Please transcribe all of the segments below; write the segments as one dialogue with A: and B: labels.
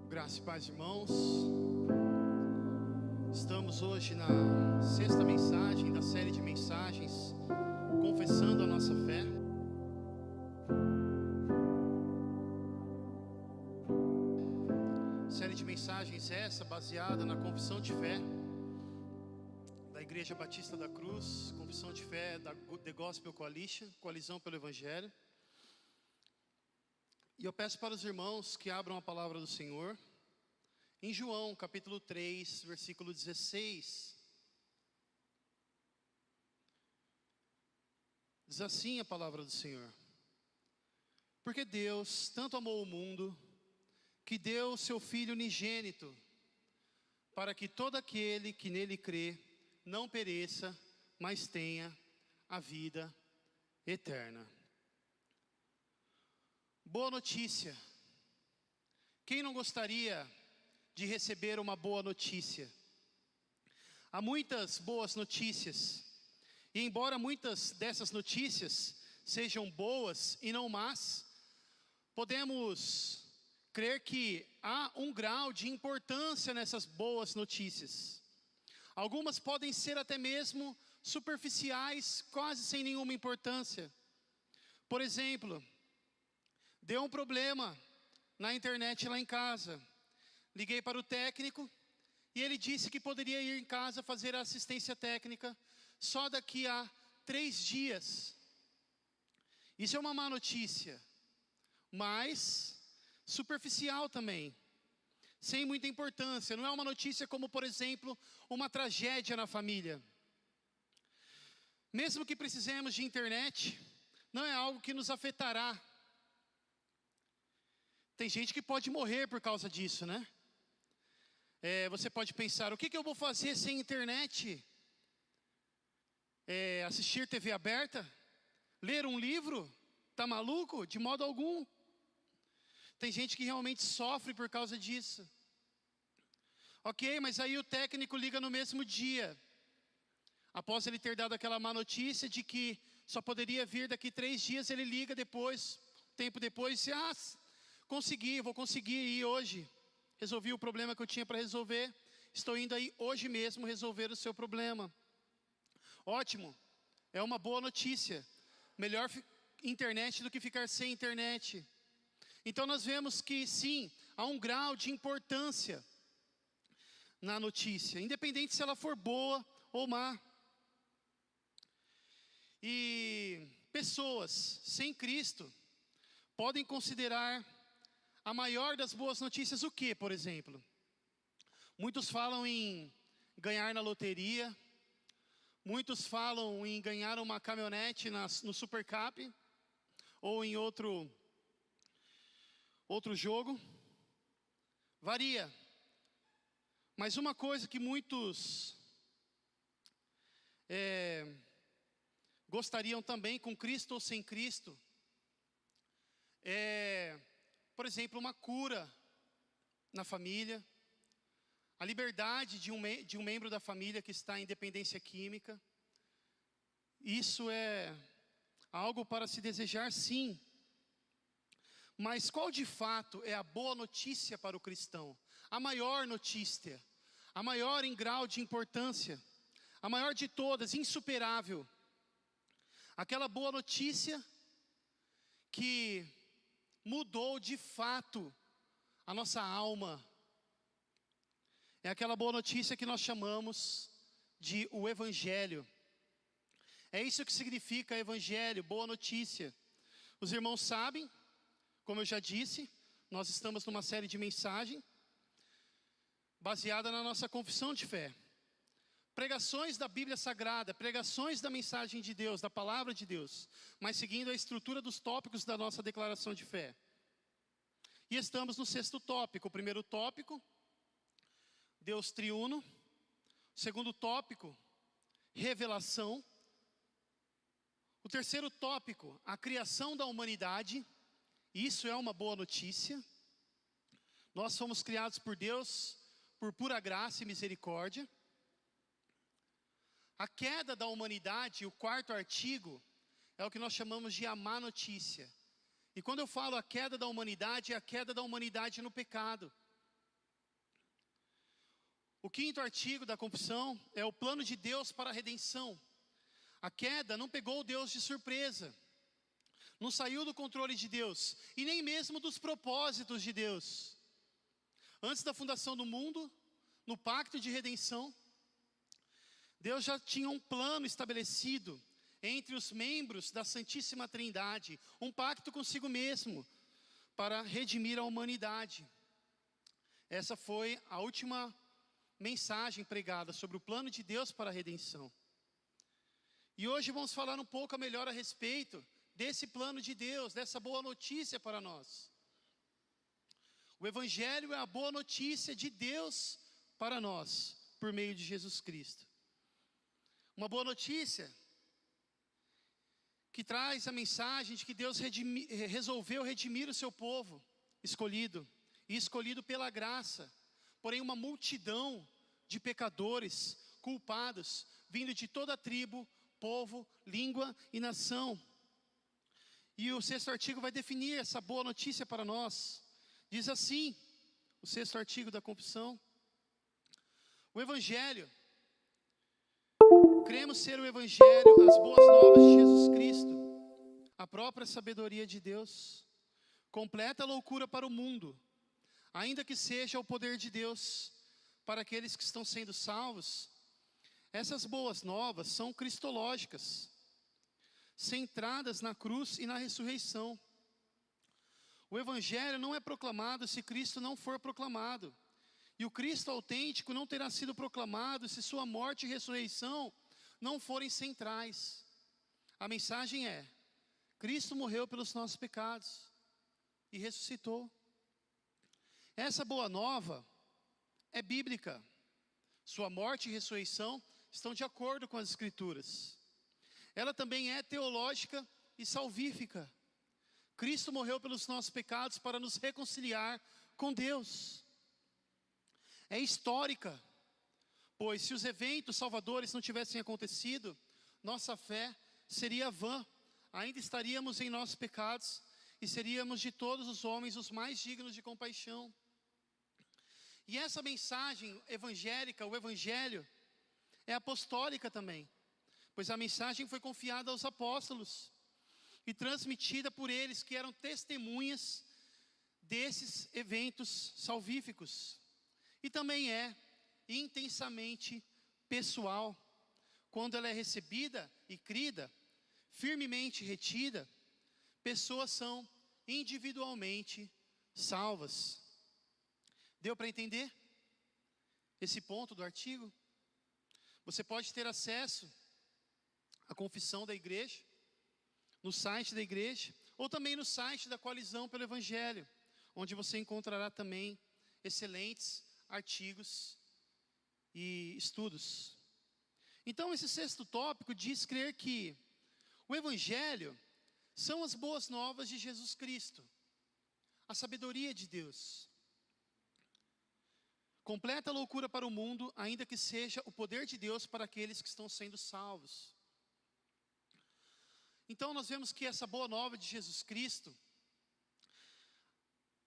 A: Graça e paz, irmãos. Estamos hoje na sexta mensagem da série de mensagens Confessando a Nossa Fé. Série de mensagens essa baseada na confissão de fé da Igreja Batista da Cruz, confissão de fé da The Gospel Coalition, Coalizão pelo Evangelho. E eu peço para os irmãos que abram a palavra do Senhor em João capítulo 3, versículo 16. Diz assim a palavra do Senhor: porque Deus tanto amou o mundo, que deu o seu Filho unigênito, para que todo aquele que nele crê não pereça, mas tenha a vida eterna. Boa notícia. Quem não gostaria de receber uma boa notícia? Há muitas boas notícias, e embora muitas dessas notícias sejam boas e não más, podemos crer que há um grau de importância nessas boas notícias. Algumas podem ser até mesmo superficiais, quase sem nenhuma importância. Por exemplo, deu um problema na internet lá em casa. Liguei para o técnico e ele disse que poderia ir em casa fazer a assistência técnica só daqui a 3 dias. Isso é uma má notícia, mas superficial também, sem muita importância. Não é uma notícia como, por exemplo, uma tragédia na família. Mesmo que precisemos de internet, não é algo que nos afetará. Tem gente que pode morrer por causa disso, né? Você pode pensar, o que eu vou fazer sem internet? Assistir TV aberta? Ler um livro? Tá maluco? De modo algum. Tem gente que realmente sofre por causa disso. Ok, mas aí o técnico liga no mesmo dia, após ele ter dado aquela má notícia de que só poderia vir daqui 3 dias. Ele liga depois, tempo depois, e diz: vou conseguir ir hoje. Resolvi o problema que eu tinha para resolver. Estou indo aí hoje mesmo resolver o seu problema. Ótimo, é uma boa notícia. Melhor internet do que ficar sem internet. Então nós vemos que sim, há um grau de importância na notícia, independente se ela for boa ou má. E pessoas sem Cristo podem considerar a maior das boas notícias o que, por exemplo? Muitos falam em ganhar na loteria. Muitos falam em ganhar uma caminhonete no Supercap. Ou em outro jogo. Varia. Mas uma coisa que muitos gostariam também, com Cristo ou sem Cristo, por exemplo, uma cura na família, a liberdade de um membro da família que está em dependência química. Isso é algo para se desejar, sim. Mas qual de fato é a boa notícia para o cristão? A maior notícia, a maior em grau de importância, a maior de todas, insuperável. Aquela boa notícia que mudou de fato a nossa alma. É aquela boa notícia que nós chamamos de o Evangelho. É isso que significa Evangelho, boa notícia. Os irmãos sabem, como eu já disse, nós estamos numa série de mensagem baseada na nossa confissão de fé. Pregações da Bíblia Sagrada, pregações da mensagem de Deus, da palavra de Deus, mas seguindo a estrutura dos tópicos da nossa declaração de fé. E estamos no 6º tópico. O primeiro tópico, Deus triuno. O segundo tópico, revelação. O terceiro tópico, a criação da humanidade. Isso é uma boa notícia. Nós fomos criados por Deus por pura graça e misericórdia. A queda da humanidade, o 4º artigo, é o que nós chamamos de a má notícia. E quando eu falo a queda da humanidade, é a queda da humanidade no pecado. O quinto artigo da confissão é o plano de Deus para a redenção. A queda não pegou Deus de surpresa, não saiu do controle de Deus, e nem mesmo dos propósitos de Deus. Antes da fundação do mundo, no pacto de redenção, Deus já tinha um plano estabelecido entre os membros da Santíssima Trindade, um pacto consigo mesmo, para redimir a humanidade. Essa foi a última mensagem pregada sobre o plano de Deus para a redenção. E hoje vamos falar um pouco melhor a respeito desse plano de Deus, dessa boa notícia para nós. O Evangelho é a boa notícia de Deus para nós, por meio de Jesus Cristo. Uma boa notícia que traz a mensagem de que Deus resolveu redimir o seu povo escolhido, e escolhido pela graça, porém uma multidão de pecadores, culpados, vindo de toda a tribo, povo, língua e nação. E o sexto artigo vai definir essa boa notícia para nós. Diz assim, o sexto artigo da confissão: o Evangelho, cremos ser o Evangelho, as boas novas de Jesus Cristo, a própria sabedoria de Deus, completa loucura para o mundo, ainda que seja o poder de Deus para aqueles que estão sendo salvos. Essas boas novas são cristológicas, centradas na cruz e na ressurreição. O Evangelho não é proclamado se Cristo não for proclamado. E o Cristo autêntico não terá sido proclamado se sua morte e ressurreição não forem centrais. A mensagem é: Cristo morreu pelos nossos pecados e ressuscitou. Essa boa nova é bíblica. Sua morte e ressurreição estão de acordo com as Escrituras. Ela também é teológica e salvífica. Cristo morreu pelos nossos pecados para nos reconciliar com Deus. É histórica, pois se os eventos salvadores não tivessem acontecido, nossa fé seria vã, ainda estaríamos em nossos pecados e seríamos de todos os homens os mais dignos de compaixão. E essa mensagem evangélica, o Evangelho, é apostólica também, pois a mensagem foi confiada aos apóstolos e transmitida por eles, que eram testemunhas desses eventos salvíficos. E também é intensamente pessoal. Quando ela é recebida e crida, firmemente retida, pessoas são individualmente salvas. Deu para entender esse ponto do artigo? Você pode ter acesso à confissão da igreja, no site da igreja, ou também no site da Coalizão pelo Evangelho, onde você encontrará também excelentes artigos e estudos. Então, esse sexto tópico diz crer que o Evangelho são as boas novas de Jesus Cristo, a sabedoria de Deus. Completa loucura para o mundo, ainda que seja o poder de Deus para aqueles que estão sendo salvos. Então nós vemos que essa boa nova de Jesus Cristo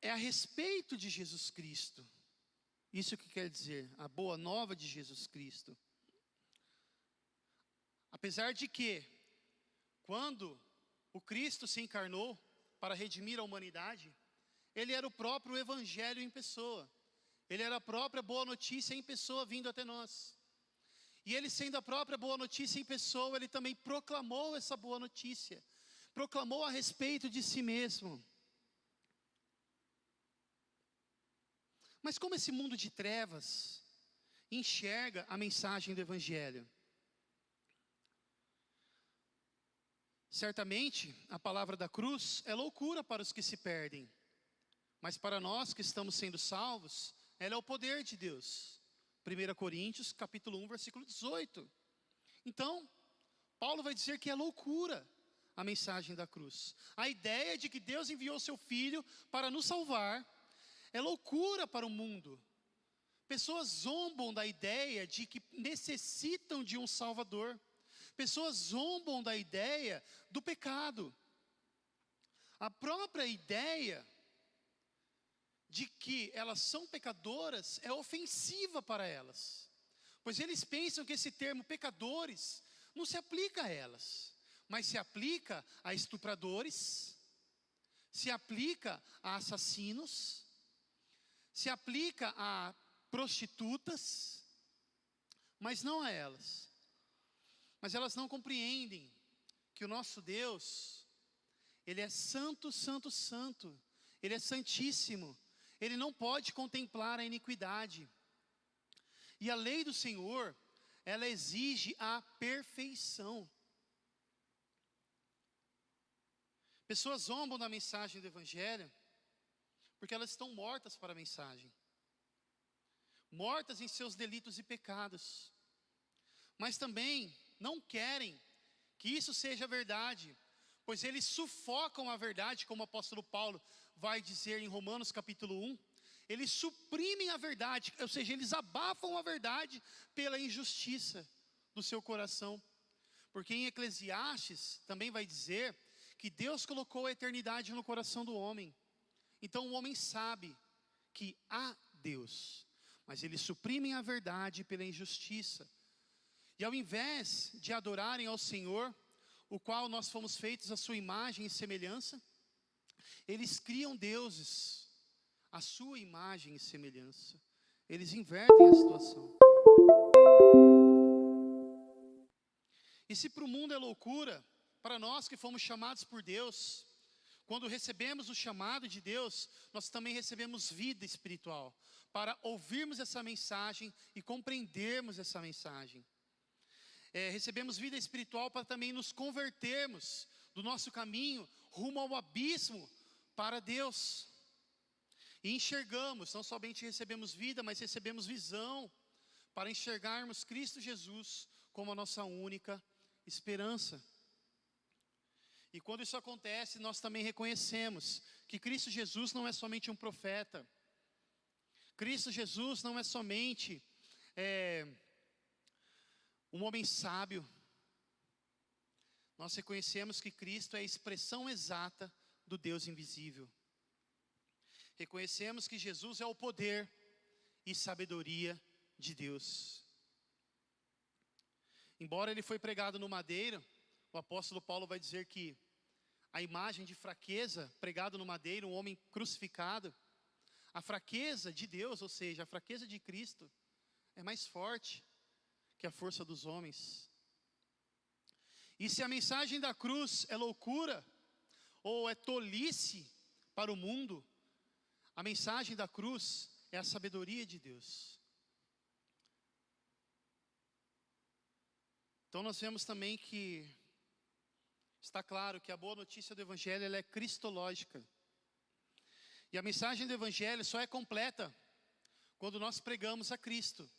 A: é a respeito de Jesus Cristo. Isso que quer dizer, a boa nova de Jesus Cristo. Apesar de que, quando o Cristo se encarnou para redimir a humanidade, Ele era o próprio Evangelho em pessoa. Ele era a própria boa notícia em pessoa vindo até nós. E Ele, sendo a própria boa notícia em pessoa, Ele também proclamou essa boa notícia. Proclamou a respeito de si mesmo. Mas como esse mundo de trevas enxerga a mensagem do Evangelho? Certamente, a palavra da cruz é loucura para os que se perdem. Mas para nós que estamos sendo salvos, ela é o poder de Deus. 1 Coríntios, capítulo 1, versículo 18. Então, Paulo vai dizer que é loucura a mensagem da cruz. A ideia de que Deus enviou seu Filho para nos salvar é loucura para o mundo. Pessoas zombam da ideia de que necessitam de um Salvador. Pessoas zombam da ideia do pecado. A própria ideia de que elas são pecadoras é ofensiva para elas. Pois eles pensam que esse termo pecadores não se aplica a elas, mas se aplica a estupradores, se aplica a assassinos, se aplica a prostitutas, mas não a elas. Mas elas não compreendem que o nosso Deus, Ele é santo, santo, santo. Ele é santíssimo. Ele não pode contemplar a iniquidade. E a lei do Senhor, ela exige a perfeição. Pessoas zombam da mensagem do Evangelho porque elas estão mortas para a mensagem. Mortas em seus delitos e pecados. Mas também não querem que isso seja verdade, pois eles sufocam a verdade, como o apóstolo Paulo vai dizer em Romanos capítulo 1. Eles suprimem a verdade, ou seja, eles abafam a verdade pela injustiça do seu coração. Porque em Eclesiastes também vai dizer que Deus colocou a eternidade no coração do homem. Então o homem sabe que há Deus, mas eles suprimem a verdade pela injustiça. E ao invés de adorarem ao Senhor, o qual nós fomos feitos à sua imagem e semelhança, eles criam deuses, a sua imagem e semelhança. Eles invertem a situação. E se para o mundo é loucura, para nós que fomos chamados por Deus, quando recebemos o chamado de Deus, nós também recebemos vida espiritual, para ouvirmos essa mensagem e compreendermos essa mensagem. Recebemos vida espiritual para também nos convertermos do nosso caminho rumo ao abismo para Deus. E enxergamos, não somente recebemos vida, mas recebemos visão para enxergarmos Cristo Jesus como a nossa única esperança. E quando isso acontece, nós também reconhecemos que Cristo Jesus não é somente um profeta. Cristo Jesus não é somente um homem sábio. Nós reconhecemos que Cristo é a expressão exata do Deus invisível. Reconhecemos que Jesus é o poder e sabedoria de Deus. Embora ele foi pregado no madeiro, o apóstolo Paulo vai dizer que a imagem de fraqueza, pregado no madeiro, um homem crucificado, a fraqueza de Deus, ou seja, a fraqueza de Cristo, é mais forte que a força dos homens. E se a mensagem da cruz é loucura, ou é tolice para o mundo, a mensagem da cruz é a sabedoria de Deus. Então nós vemos também que está claro que a boa notícia do Evangelho ela é cristológica. E a mensagem do Evangelho só é completa quando nós pregamos a Cristo.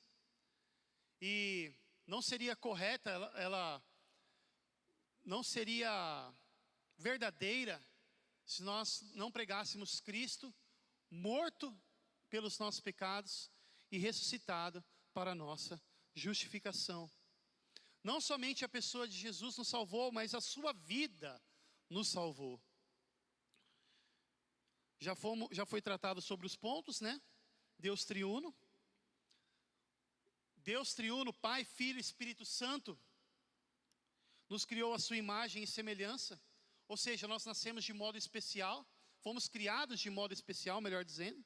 A: E não seria correta, ela não seria verdadeira se nós não pregássemos Cristo morto pelos nossos pecados e ressuscitado para a nossa justificação. Não somente a pessoa de Jesus nos salvou, mas a sua vida nos salvou. Já foi tratado sobre os pontos, né? Deus triuno. Deus triuno, Pai, Filho e Espírito Santo, nos criou a sua imagem e semelhança. Ou seja, nós nascemos de modo especial, fomos criados de modo especial, melhor dizendo.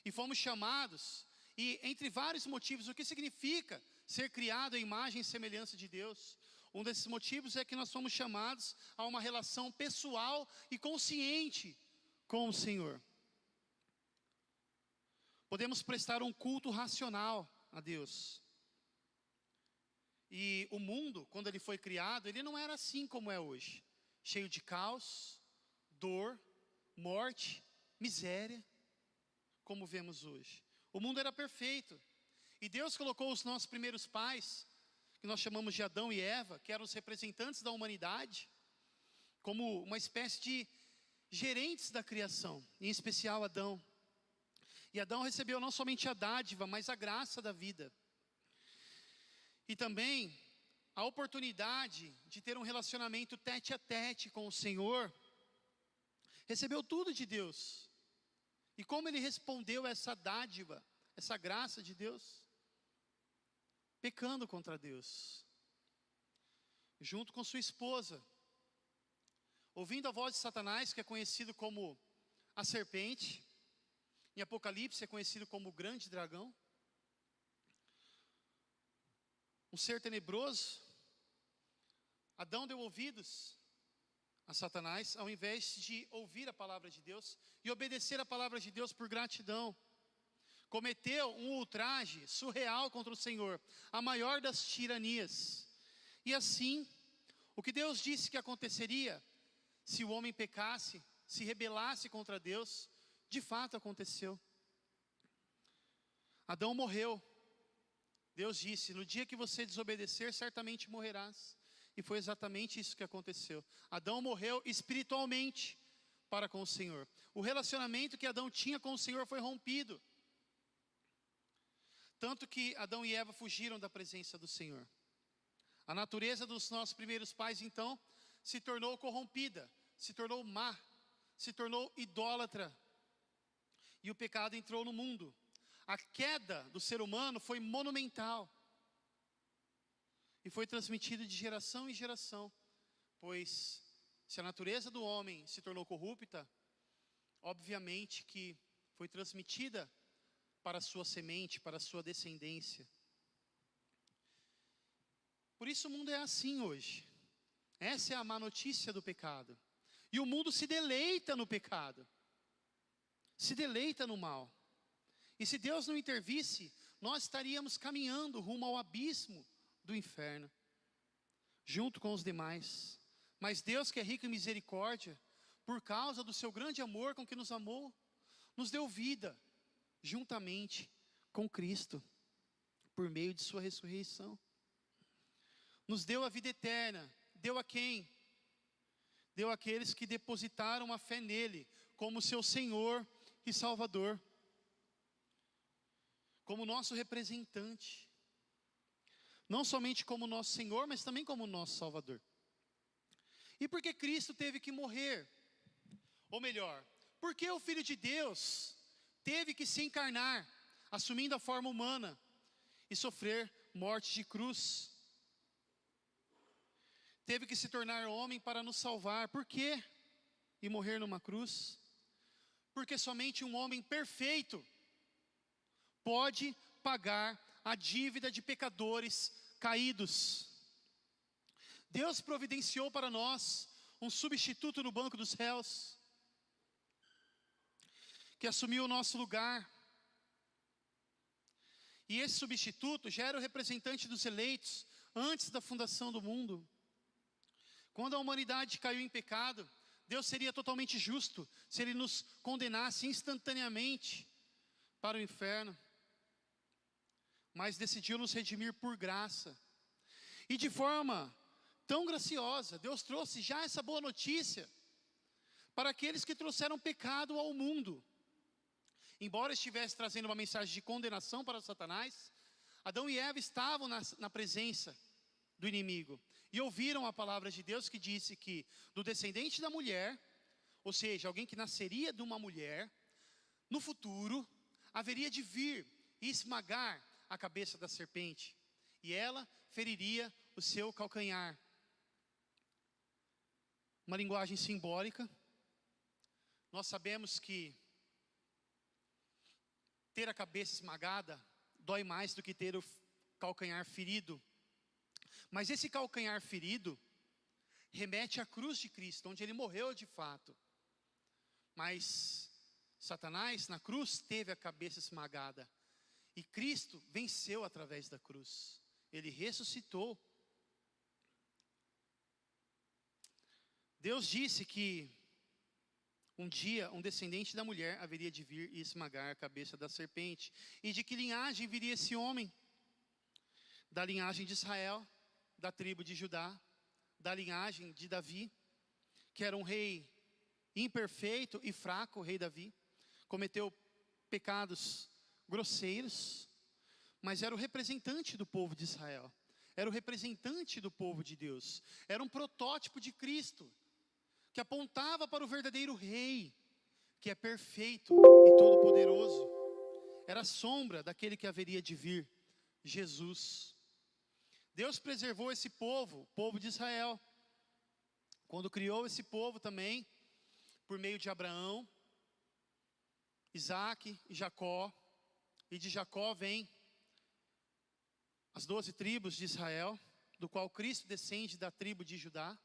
A: E fomos chamados, e entre vários motivos, o que significa ser criado à imagem e semelhança de Deus? Um desses motivos é que nós fomos chamados a uma relação pessoal e consciente com o Senhor. Podemos prestar um culto racional a Deus. E o mundo, quando ele foi criado, ele não era assim como é hoje. Cheio de caos, dor, morte, miséria, como vemos hoje. O mundo era perfeito. E Deus colocou os nossos primeiros pais, que nós chamamos de Adão e Eva, que eram os representantes da humanidade, como uma espécie de gerentes da criação, em especial Adão. E Adão recebeu não somente a dádiva, mas a graça da vida. E também a oportunidade de ter um relacionamento tete a tete com o Senhor, recebeu tudo de Deus. E como ele respondeu a essa dádiva, essa graça de Deus? Pecando contra Deus, junto com sua esposa, ouvindo a voz de Satanás, que é conhecido como a serpente, em Apocalipse é conhecido como o grande dragão, um ser tenebroso. Adão deu ouvidos a Satanás, ao invés de ouvir a palavra de Deus e obedecer a palavra de Deus por gratidão. Cometeu um ultraje surreal contra o Senhor, a maior das tiranias. E assim, o que Deus disse que aconteceria se o homem pecasse, se rebelasse contra Deus, de fato aconteceu. Adão morreu. Deus disse: no dia que você desobedecer, certamente morrerás. E foi exatamente isso que aconteceu. Adão morreu espiritualmente para com o Senhor. O relacionamento que Adão tinha com o Senhor foi rompido. Tanto que Adão e Eva fugiram da presença do Senhor. A natureza dos nossos primeiros pais, então, se tornou corrompida, se tornou má, se tornou idólatra. E o pecado entrou no mundo. A queda do ser humano foi monumental. E foi transmitida de geração em geração. Pois, se a natureza do homem se tornou corrupta, obviamente que foi transmitida para a sua semente, para a sua descendência. Por isso o mundo é assim hoje. Essa é a má notícia do pecado. E o mundo se deleita no pecado. Se deleita no mal. E se Deus não intervisse, nós estaríamos caminhando rumo ao abismo do inferno, junto com os demais. Mas Deus, que é rico em misericórdia, por causa do seu grande amor com que nos amou, nos deu vida, juntamente com Cristo, por meio de sua ressurreição. Nos deu a vida eterna. Deu a quem? Deu àqueles que depositaram a fé nele, como seu Senhor e Salvador, como nosso representante, não somente como nosso Senhor, mas também como nosso Salvador. E por que Cristo teve que morrer? Ou melhor, por que o Filho de Deus teve que se encarnar, assumindo a forma humana e sofrer morte de cruz? Teve que se tornar homem para nos salvar. Por quê? E morrer numa cruz? Porque somente um homem perfeito pode pagar a dívida de pecadores caídos. Deus providenciou para nós um substituto no banco dos réus, que assumiu o nosso lugar. E esse substituto já era o representante dos eleitos antes da fundação do mundo. Quando a humanidade caiu em pecado, Deus seria totalmente justo se Ele nos condenasse instantaneamente para o inferno. Mas decidiu nos redimir por graça. E de forma tão graciosa, Deus trouxe já essa boa notícia para aqueles que trouxeram pecado ao mundo. Embora estivesse trazendo uma mensagem de condenação para Satanás, Adão e Eva estavam na presença do inimigo e ouviram a palavra de Deus, que disse que do descendente da mulher, ou seja, alguém que nasceria de uma mulher, no futuro haveria de vir e esmagar a cabeça da serpente, e ela feriria o seu calcanhar. Uma linguagem simbólica. Nós sabemos que ter a cabeça esmagada dói mais do que ter o calcanhar ferido. Mas esse calcanhar ferido remete à cruz de Cristo, onde Ele morreu de fato. Mas Satanás na cruz teve a cabeça esmagada. E Cristo venceu através da cruz. Ele ressuscitou. Deus disse que um dia um descendente da mulher haveria de vir e esmagar a cabeça da serpente. E de que linhagem viria esse homem? Da linhagem de Israel, da tribo de Judá, da linhagem de Davi, que era um rei imperfeito e fraco. O rei Davi cometeu pecados grosseiros, mas era o representante do povo de Israel. era o representante do povo de Deus, era um protótipo de Cristo, que apontava para o verdadeiro rei, que é perfeito e todo-poderoso. Era a sombra daquele que haveria de vir, Jesus. Deus preservou esse povo, o povo de Israel, quando criou esse povo também, por meio de Abraão, Isaac e Jacó, e de Jacó vem as 12 tribos de Israel, do qual Cristo descende da tribo de Judá,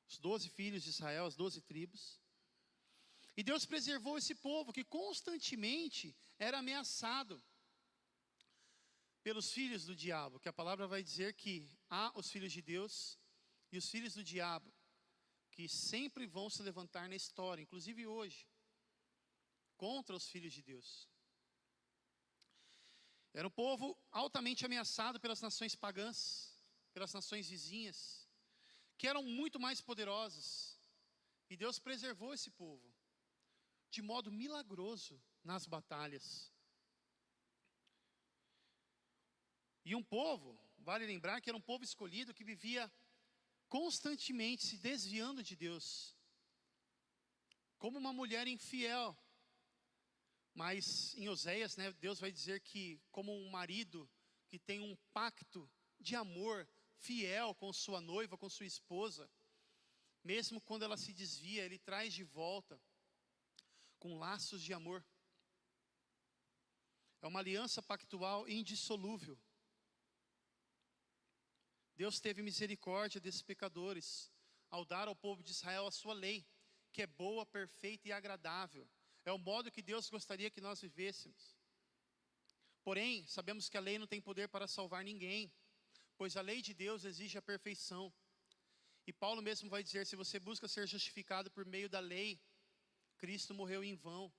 A: os 12 filhos de Israel, as 12 tribos. E Deus preservou esse povo que constantemente era ameaçado pelos filhos do diabo, que a palavra vai dizer que há os filhos de Deus e os filhos do diabo, que sempre vão se levantar na história, inclusive hoje, contra os filhos de Deus. Era um povo altamente ameaçado pelas nações pagãs, pelas nações vizinhas, que eram muito mais poderosas. E Deus preservou esse povo de modo milagroso nas batalhas. E um povo, vale lembrar que era um povo escolhido que vivia constantemente se desviando de Deus, como uma mulher infiel. Mas em Oséias, Deus vai dizer que como um marido que tem um pacto de amor fiel com sua noiva, com sua esposa, mesmo quando ela se desvia, ele traz de volta com laços de amor. É uma aliança pactual indissolúvel. Deus teve misericórdia desses pecadores ao dar ao povo de Israel a sua lei, que é boa, perfeita e agradável. É o modo que Deus gostaria que nós vivêssemos. Porém, sabemos que a lei não tem poder para salvar ninguém, pois a lei de Deus exige a perfeição. E Paulo mesmo vai dizer, se você busca ser justificado por meio da lei, Cristo morreu em vão.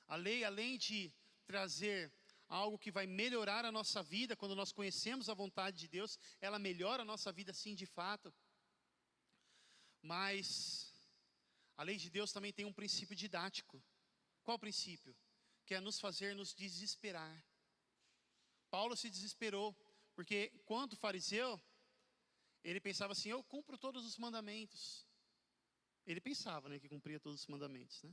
A: A lei, além de trazer algo que vai melhorar a nossa vida, quando nós conhecemos a vontade de Deus, ela melhora a nossa vida sim de fato. Mas a lei de Deus também tem um princípio didático. Qual o princípio? Que é nos fazer nos desesperar. Paulo se desesperou, porque quando fariseu, ele pensava assim, eu cumpro todos os mandamentos. Ele pensava, que cumpria todos os mandamentos,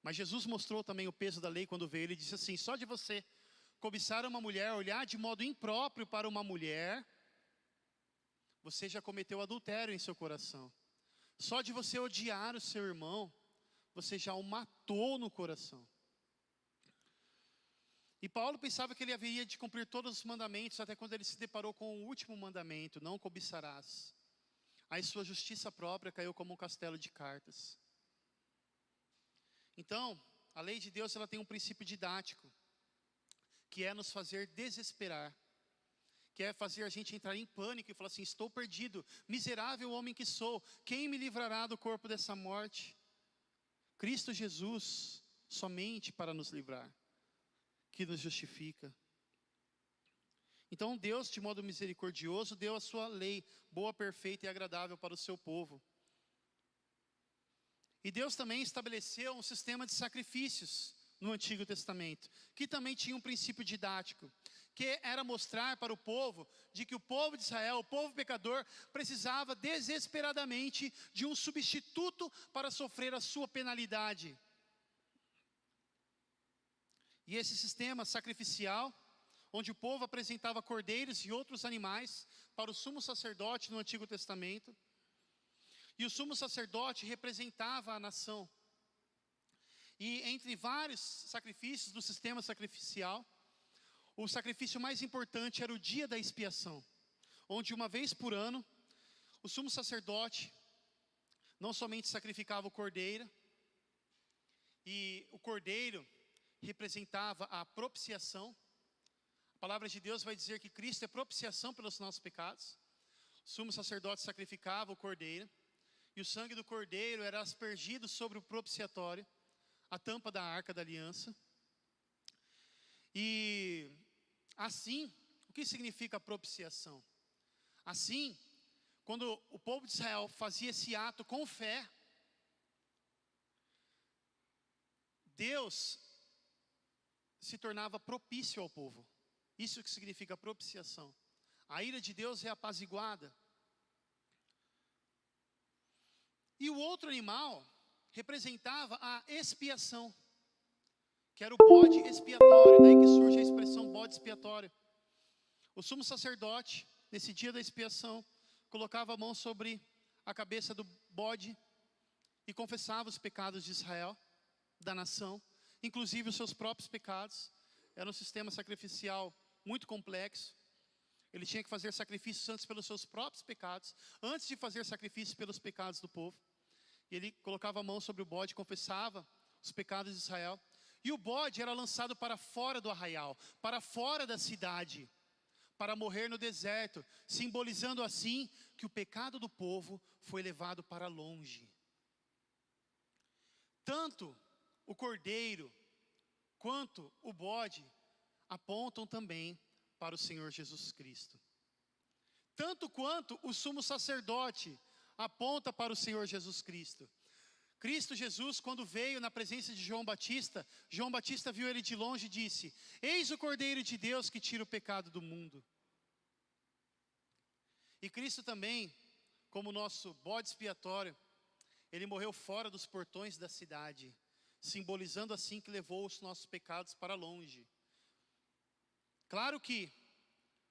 A: Mas Jesus mostrou também o peso da lei quando veio. Ele disse assim, só de você cobiçar uma mulher, olhar de modo impróprio para uma mulher, você já cometeu adultério em seu coração. Só de você odiar o seu irmão, você já o matou no coração. E Paulo pensava que ele haveria de cumprir todos os mandamentos, até quando ele se deparou com o último mandamento, não cobiçarás. Aí sua justiça própria caiu como um castelo de cartas. Então, a lei de Deus ela tem um princípio didático, que é nos fazer desesperar, que é fazer a gente entrar em pânico e falar assim, estou perdido, miserável homem que sou, quem me livrará do corpo dessa morte? Cristo Jesus, somente para nos livrar, que nos justifica. Então Deus, de modo misericordioso, deu a sua lei, boa, perfeita e agradável para o seu povo. E Deus também estabeleceu um sistema de sacrifícios no Antigo Testamento, que também tinha um princípio didático, que era mostrar para o povo, de que o povo de Israel, o povo pecador, precisava desesperadamente de um substituto para sofrer a sua penalidade. E esse sistema sacrificial, onde o povo apresentava cordeiros e outros animais para o sumo sacerdote no Antigo Testamento, e o sumo sacerdote representava a nação. E entre vários sacrifícios do sistema sacrificial, o sacrifício mais importante era o dia da expiação, onde uma vez por ano, o sumo sacerdote não somente sacrificava o cordeiro, e o cordeiro representava a propiciação. A palavra de Deus vai dizer que Cristo é propiciação pelos nossos pecados. O sumo sacerdote sacrificava o cordeiro, e o sangue do cordeiro era aspergido sobre o propiciatório, a tampa da arca da aliança. E assim, o que significa propiciação? Assim, quando o povo de Israel fazia esse ato com fé, Deus se tornava propício ao povo. Isso que significa propiciação. A ira de Deus é apaziguada. E o outro animal representava a expiação, que era o bode expiatório. Daí que surge a expressão bode expiatório. O sumo sacerdote, nesse dia da expiação, colocava a mão sobre a cabeça do bode e confessava os pecados de Israel, da nação, inclusive os seus próprios pecados. Era um sistema sacrificial muito complexo. Ele tinha que fazer sacrifícios antes pelos seus próprios pecados, antes de fazer sacrifícios pelos pecados do povo. E ele colocava a mão sobre o bode, confessava os pecados de Israel. E o bode era lançado para fora do arraial, para fora da cidade, para morrer no deserto, simbolizando assim que o pecado do povo foi levado para longe. Tanto o cordeiro quanto o bode apontam também para o Senhor Jesus Cristo. Tanto quanto o sumo sacerdote aponta para o Senhor Jesus Cristo. Cristo Jesus, quando veio na presença de João Batista viu ele de longe e disse: eis o Cordeiro de Deus que tira o pecado do mundo. E Cristo também, como nosso bode expiatório, ele morreu fora dos portões da cidade, simbolizando assim que levou os nossos pecados para longe. Claro que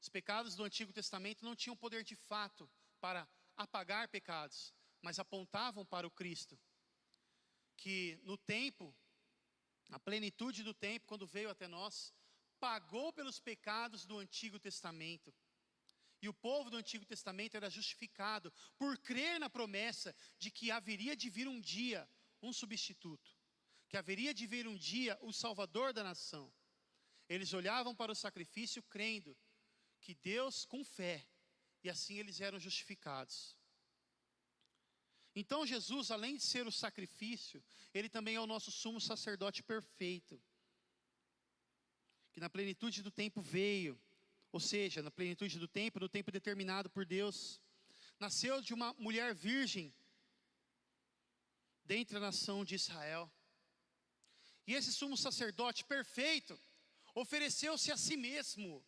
A: os pecados do Antigo Testamento não tinham poder de fato para apagar pecados, mas apontavam para o Cristo, que no tempo, na plenitude do tempo, quando veio até nós, pagou pelos pecados do Antigo Testamento. E o povo do Antigo Testamento era justificado por crer na promessa de que haveria de vir um dia um substituto, que haveria de vir um dia o Salvador da nação. Eles olhavam para o sacrifício crendo que Deus, com fé, e assim eles eram justificados. Então Jesus, além de ser o sacrifício, ele também é o nosso sumo sacerdote perfeito, que na plenitude do tempo veio, ou seja, na plenitude do tempo, no tempo determinado por Deus, nasceu de uma mulher virgem, dentre a nação de Israel. E esse sumo sacerdote perfeito, ofereceu-se a si mesmo,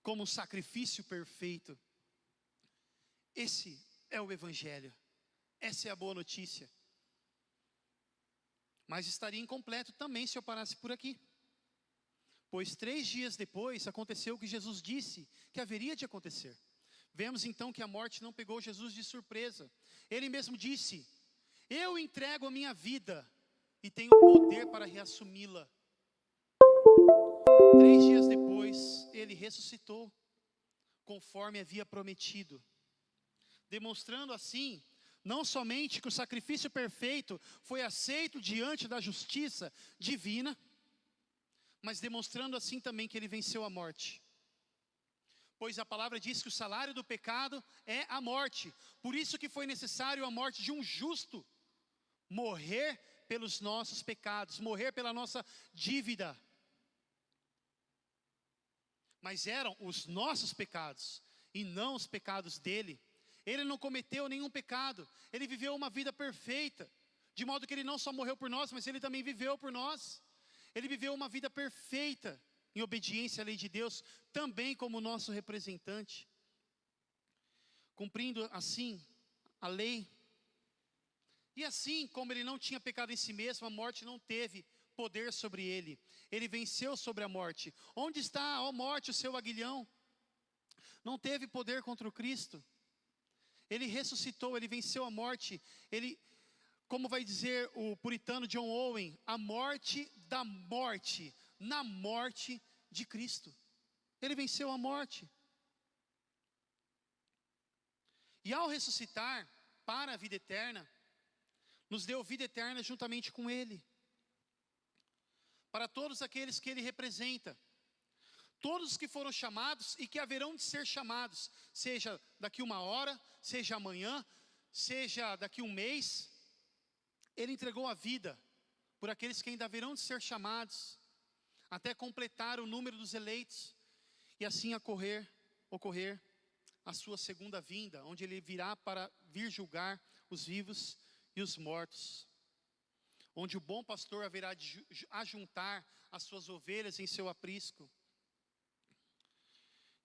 A: como um sacrifício perfeito. Esse é o Evangelho. Essa é a boa notícia. Mas estaria incompleto também se eu parasse por aqui. Pois 3 dias depois aconteceu o que Jesus disse que haveria de acontecer. Vemos então que a morte não pegou Jesus de surpresa. Ele mesmo disse: eu entrego a minha vida e tenho poder para reassumi-la. 3 dias depois, ele ressuscitou, conforme havia prometido, demonstrando assim, não somente que o sacrifício perfeito foi aceito diante da justiça divina, mas demonstrando assim também que ele venceu a morte. Pois a palavra diz que o salário do pecado é a morte. Por isso que foi necessário a morte de um justo, morrer pelos nossos pecados, morrer pela nossa dívida. Mas eram os nossos pecados e não os pecados dele. Ele não cometeu nenhum pecado, ele viveu uma vida perfeita, de modo que ele não só morreu por nós, mas ele também viveu por nós. Ele viveu uma vida perfeita, em obediência à lei de Deus, também como nosso representante, cumprindo assim a lei. E assim como ele não tinha pecado em si mesmo, a morte não teve poder sobre ele. Ele venceu sobre a morte. Onde está, ó morte, o seu aguilhão? Não teve poder contra o Cristo. Ele ressuscitou, ele venceu a morte. Ele, como vai dizer o puritano John Owen, a morte da morte, na morte de Cristo. Ele venceu a morte. E ao ressuscitar para a vida eterna, nos deu vida eterna juntamente com ele. Para todos aqueles que ele representa. Todos os que foram chamados e que haverão de ser chamados, seja daqui 1 hora, seja amanhã, seja daqui 1 mês, ele entregou a vida por aqueles que ainda haverão de ser chamados, até completar o número dos eleitos, e assim ocorrer a sua segunda vinda, onde ele virá para vir julgar os vivos e os mortos, onde o bom pastor haverá de ajuntar as suas ovelhas em seu aprisco.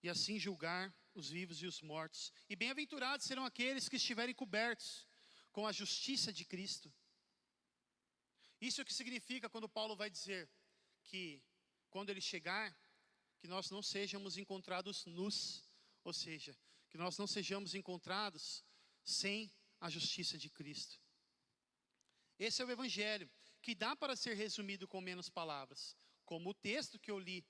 A: e assim julgar os vivos e os mortos. E bem-aventurados serão aqueles que estiverem cobertos com a justiça de Cristo. Isso é o que significa quando Paulo vai dizer que quando ele chegar, que nós não sejamos encontrados nus, ou seja, que nós não sejamos encontrados sem a justiça de Cristo. Esse é o Evangelho, que dá para ser resumido com menos palavras, como o texto que eu li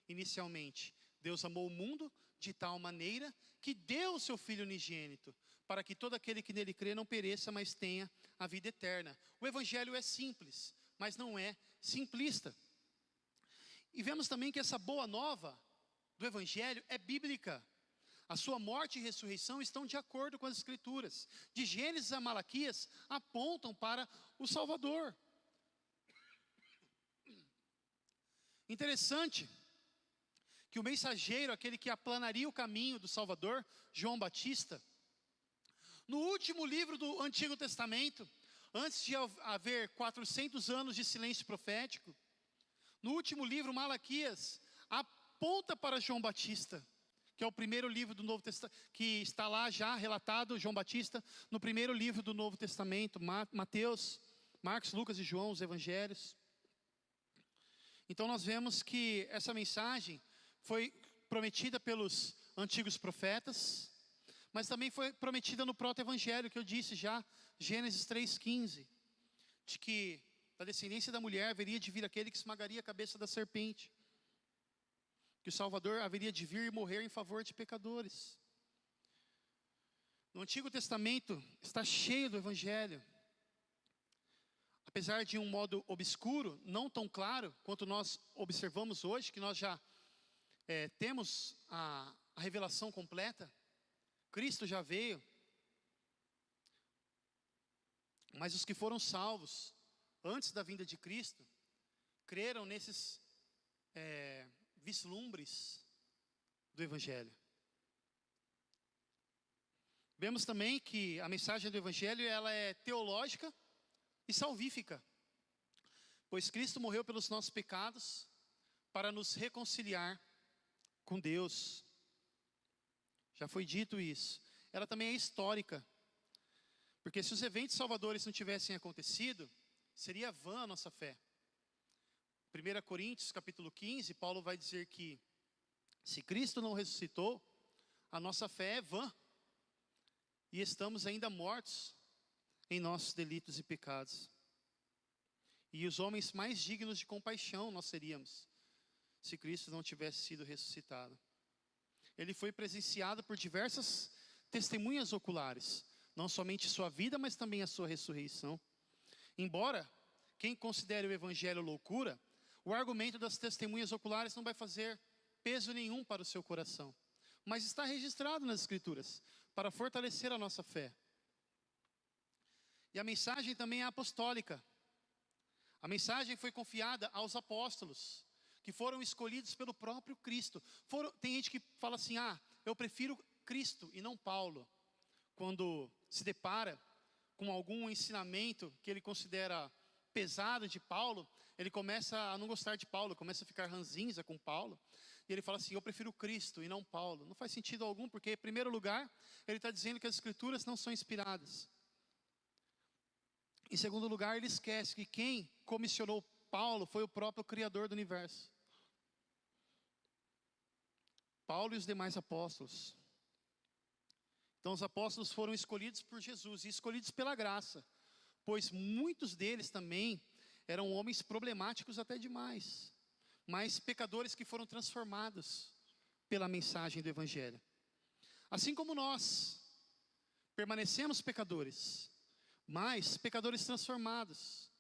A: inicialmente. Deus amou o mundo de tal maneira que deu o seu Filho unigênito, para que todo aquele que nele crê não pereça, mas tenha a vida eterna. O Evangelho é simples, mas não é simplista. E vemos também que essa boa nova do Evangelho é bíblica. A sua morte e ressurreição estão de acordo com as Escrituras. De Gênesis a Malaquias apontam para o Salvador. Interessante que o mensageiro, aquele que aplanaria o caminho do Salvador, João Batista, no último livro do Antigo Testamento, antes de haver 400 anos de silêncio profético, no último livro, Malaquias, aponta para João Batista, que é o primeiro livro do Novo Testamento, que está lá já relatado, João Batista, no primeiro livro do Novo Testamento, Mateus, Marcos, Lucas e João, os Evangelhos. Então nós vemos que essa mensagem foi prometida pelos antigos profetas, mas também foi prometida no proto-evangelho, que eu disse já, Gênesis 3,15, de que da descendência da mulher haveria de vir aquele que esmagaria a cabeça da serpente, que o Salvador haveria de vir e morrer em favor de pecadores. No Antigo Testamento está cheio do Evangelho, apesar de um modo obscuro, não tão claro quanto nós observamos hoje, que nós já temos a revelação completa. Cristo já veio, mas os que foram salvos antes da vinda de Cristo creram nesses vislumbres do Evangelho. Vemos também que a mensagem do Evangelho ela é teológica e salvífica, pois Cristo morreu pelos nossos pecados para nos reconciliar com Deus. Já foi dito isso. Ela também é histórica, porque se os eventos salvadores não tivessem acontecido, seria vã a nossa fé. 1 Coríntios capítulo 15, Paulo vai dizer que se Cristo não ressuscitou, a nossa fé é vã, e estamos ainda mortos em nossos delitos e pecados. E os homens mais dignos de compaixão nós seríamos, se Cristo não tivesse sido ressuscitado. Ele foi presenciado por diversas testemunhas oculares, não somente sua vida, mas também a sua ressurreição. Embora quem considere o Evangelho loucura, o argumento das testemunhas oculares não vai fazer peso nenhum para o seu coração, mas está registrado nas Escrituras, para fortalecer a nossa fé. E a mensagem também é apostólica. A mensagem foi confiada aos apóstolos, que foram escolhidos pelo próprio Cristo. Tem gente que fala assim, eu prefiro Cristo e não Paulo, quando se depara com algum ensinamento que ele considera pesado de Paulo, ele começa a não gostar de Paulo, começa a ficar ranzinza com Paulo, e ele fala assim, eu prefiro Cristo e não Paulo. Não faz sentido algum, porque em primeiro lugar, ele está dizendo que as Escrituras não são inspiradas. Em segundo lugar, ele esquece que quem comissionou Paulo foi o próprio Criador do universo. Paulo e os demais apóstolos. Então os apóstolos foram escolhidos por Jesus e escolhidos pela graça, pois muitos deles também eram homens problemáticos até demais, mas pecadores que foram transformados pela mensagem do Evangelho. Assim como nós permanecemos pecadores, mas pecadores transformados,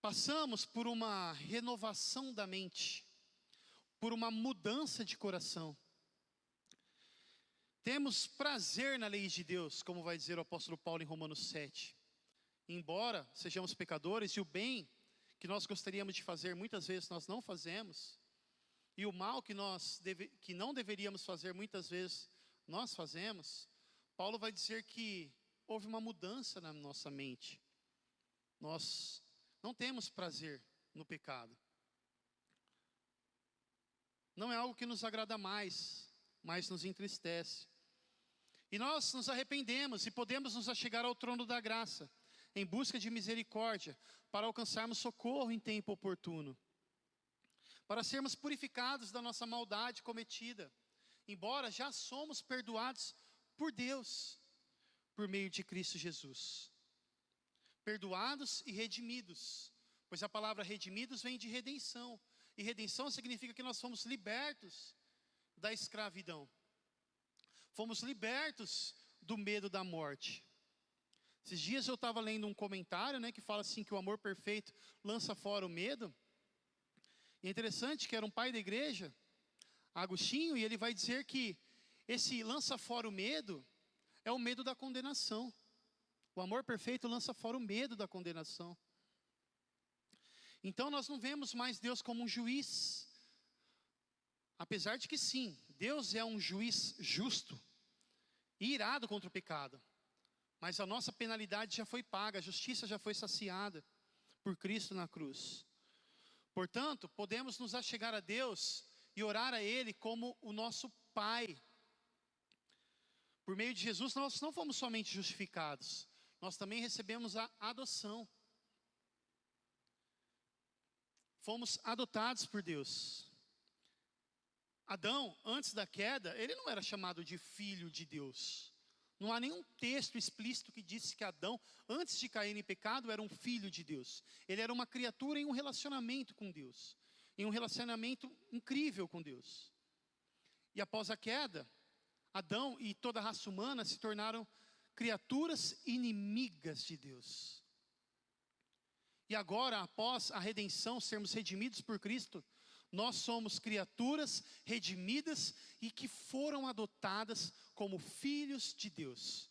A: passamos por uma renovação da mente, por uma mudança de coração. Temos prazer na lei de Deus, como vai dizer o apóstolo Paulo em Romanos 7. Embora sejamos pecadores e o bem que nós gostaríamos de fazer, muitas vezes nós não fazemos, e o mal que que não deveríamos fazer, muitas vezes nós fazemos, Paulo vai dizer que houve uma mudança na nossa mente. Nós não temos prazer no pecado. não é algo que nos agrada mais, mas nos entristece. E nós nos arrependemos e podemos nos achegar ao trono da graça, em busca de misericórdia, para alcançarmos socorro em tempo oportuno, para sermos purificados da nossa maldade cometida, embora já somos perdoados por Deus, por meio de Cristo Jesus. Perdoados e redimidos, pois a palavra redimidos vem de redenção, e redenção significa que nós fomos libertos da escravidão, fomos libertos do medo da morte. Esses dias eu estava lendo um comentário, que fala assim, que o amor perfeito lança fora o medo. E é interessante que era um pai da igreja, Agostinho, e ele vai dizer que esse lança fora o medo é o medo da condenação. O amor perfeito lança fora o medo da condenação. Então nós não vemos mais Deus como um juiz, apesar de que sim, Deus é um juiz justo e irado contra o pecado. Mas a nossa penalidade já foi paga, a justiça já foi saciada por Cristo na cruz. Portanto, podemos nos achegar a Deus e orar a Ele como o nosso Pai. Por meio de Jesus, nós não fomos somente justificados, nós também recebemos a adoção. Fomos adotados por Deus. Adão, antes da queda, ele não era chamado de filho de Deus. Não há nenhum texto explícito que disse que Adão, antes de cair em pecado, era um filho de Deus. Ele era uma criatura em um relacionamento com Deus, em um relacionamento incrível com Deus. E após a queda, Adão e toda a raça humana se tornaram criaturas inimigas de Deus. E agora, após a redenção, sermos redimidos por Cristo, nós somos criaturas redimidas e que foram adotadas como filhos de Deus,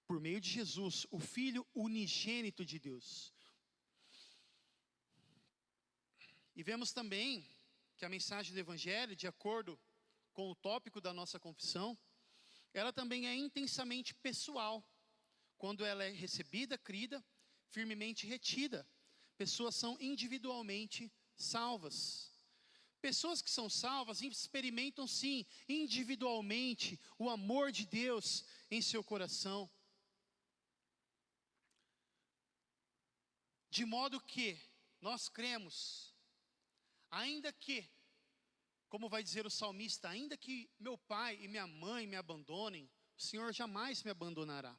A: por meio de Jesus, o Filho unigênito de Deus. E vemos também que a mensagem do Evangelho, de acordo com o tópico da nossa confissão, ela também é intensamente pessoal, quando ela é recebida, crida, firmemente retida. Pessoas são individualmente salvas. Pessoas que são salvas experimentam sim, individualmente, o amor de Deus em seu coração. De modo que nós cremos, ainda que, como vai dizer o salmista, ainda que meu pai e minha mãe me abandonem, o Senhor jamais me abandonará.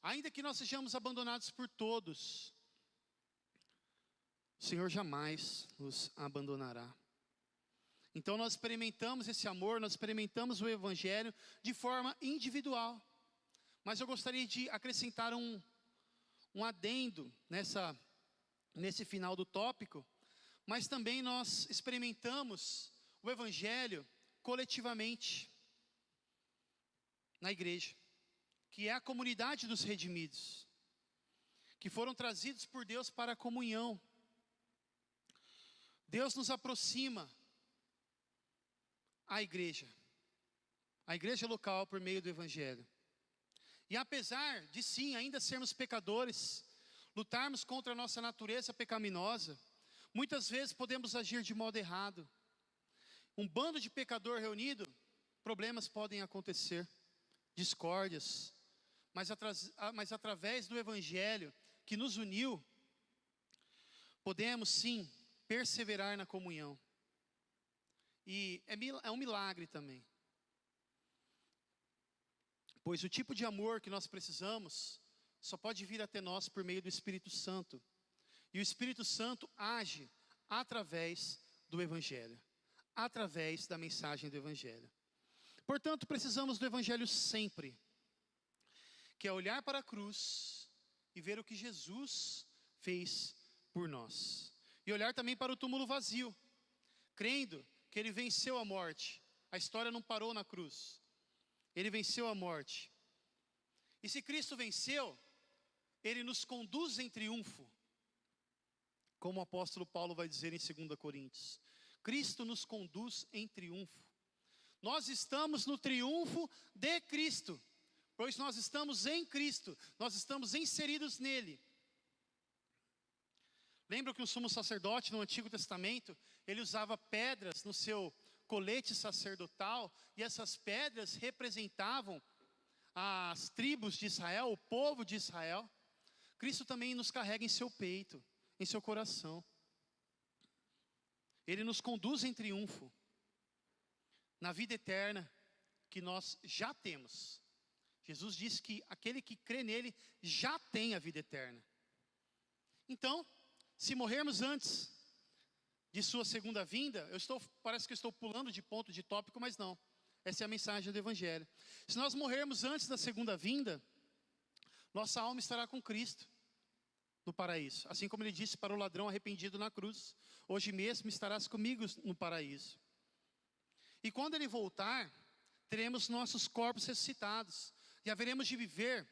A: Ainda que nós sejamos abandonados por todos, o Senhor jamais nos abandonará. Então nós experimentamos esse amor, nós experimentamos o Evangelho de forma individual. Mas eu gostaria de acrescentar um adendo nesse final do tópico. Mas também nós experimentamos o Evangelho coletivamente na igreja, que é a comunidade dos redimidos, que foram trazidos por Deus para a comunhão. Deus nos aproxima à igreja local por meio do Evangelho. E apesar de sim, ainda sermos pecadores, lutarmos contra a nossa natureza pecaminosa, muitas vezes podemos agir de modo errado. Um bando de pecador reunido, problemas podem acontecer, discórdias, mas através do Evangelho que nos uniu, podemos sim perseverar na comunhão. E é um milagre também. Pois o tipo de amor que nós precisamos só pode vir até nós por meio do Espírito Santo. E o Espírito Santo age através do Evangelho, através da mensagem do Evangelho. Portanto, precisamos do Evangelho sempre, que é olhar para a cruz e ver o que Jesus fez por nós. E olhar também para o túmulo vazio, crendo que Ele venceu a morte. A história não parou na cruz. Ele venceu a morte. E se Cristo venceu, Ele nos conduz em triunfo, como o apóstolo Paulo vai dizer em 2 Coríntios. Cristo nos conduz em triunfo. Nós estamos no triunfo de Cristo, pois nós estamos em Cristo, nós estamos inseridos nele. Lembra que o sumo sacerdote no Antigo Testamento, ele usava pedras no seu colete sacerdotal, e essas pedras representavam as tribos de Israel, o povo de Israel. Cristo também nos carrega em seu peito, em seu coração. Ele nos conduz em triunfo na vida eterna que nós já temos. Jesus disse que aquele que crê nele já tem a vida eterna. Então, se morrermos antes de sua segunda vinda, parece que eu estou pulando de ponto de tópico, mas não. Essa é a mensagem do Evangelho. Se nós morrermos antes da segunda vinda, nossa alma estará com Cristo no paraíso. Assim como ele disse para o ladrão arrependido na cruz: hoje mesmo estarás comigo no paraíso. E quando ele voltar, teremos nossos corpos ressuscitados. E haveremos de viver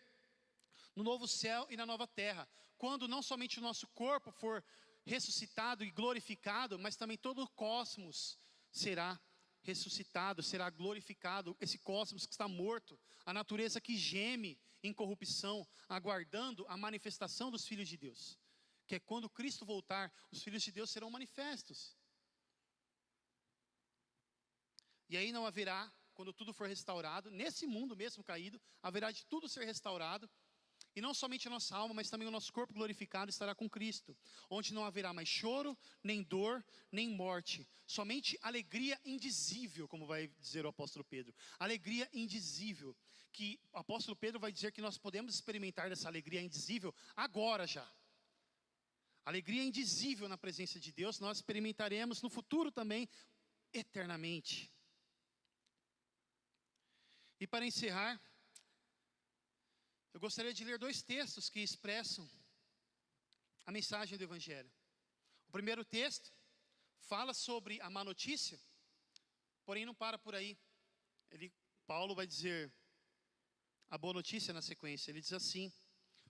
A: no novo céu e na nova terra. Quando não somente o nosso corpo for ressuscitado e glorificado, mas também todo o cosmos será ressuscitado, será glorificado. Esse cosmos que está morto, a natureza que geme em corrupção, aguardando a manifestação dos filhos de Deus. Que é quando Cristo voltar, os filhos de Deus serão manifestos. E aí não haverá, quando tudo for restaurado, nesse mundo mesmo caído, haverá de tudo ser restaurado. E não somente a nossa alma, mas também o nosso corpo glorificado estará com Cristo. Onde não haverá mais choro, nem dor, nem morte. Somente alegria indizível, como vai dizer o apóstolo Pedro. Alegria indizível. Que o apóstolo Pedro vai dizer que nós podemos experimentar dessa alegria indizível agora já. Alegria indizível na presença de Deus, nós experimentaremos no futuro também, eternamente. E para encerrar, eu gostaria de ler 2 textos que expressam a mensagem do Evangelho. O primeiro texto fala sobre a má notícia, porém não para por aí. Paulo vai dizer a boa notícia na sequência. Ele diz assim: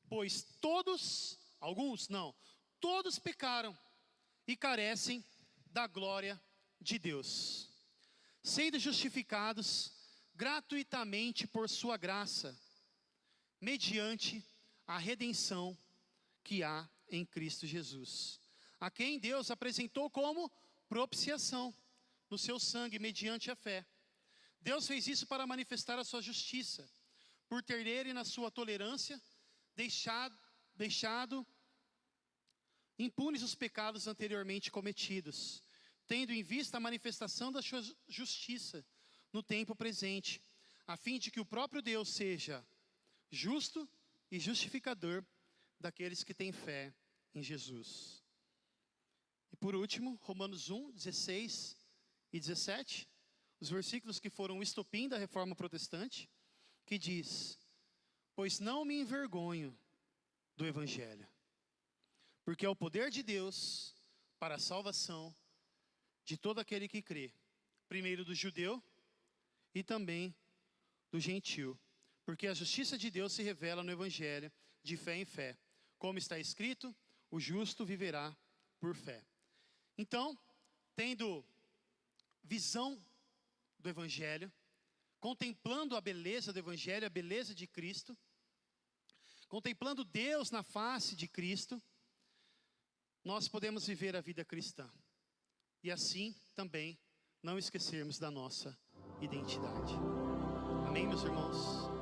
A: pois todos, alguns não, todos pecaram e carecem da glória de Deus, sendo justificados gratuitamente por sua graça, mediante a redenção que há em Cristo Jesus, a quem Deus apresentou como propiciação no seu sangue, mediante a fé. Deus fez isso para manifestar a sua justiça, por ter ele, na sua tolerância, deixado impunes os pecados anteriormente cometidos, tendo em vista a manifestação da sua justiça no tempo presente, a fim de que o próprio Deus seja justo e justificador daqueles que têm fé em Jesus. E por último, Romanos 1, 16 e 17, os versículos que foram o estopim da reforma protestante, que diz: pois não me envergonho do Evangelho, porque é o poder de Deus para a salvação de todo aquele que crê, primeiro do judeu e também do gentio. Porque a justiça de Deus se revela no Evangelho, de fé em fé. Como está escrito, o justo viverá por fé. Então, tendo visão do Evangelho, contemplando a beleza do Evangelho, a beleza de Cristo, contemplando Deus na face de Cristo, nós podemos viver a vida cristã. E assim também não esquecermos da nossa identidade. Amém, meus irmãos?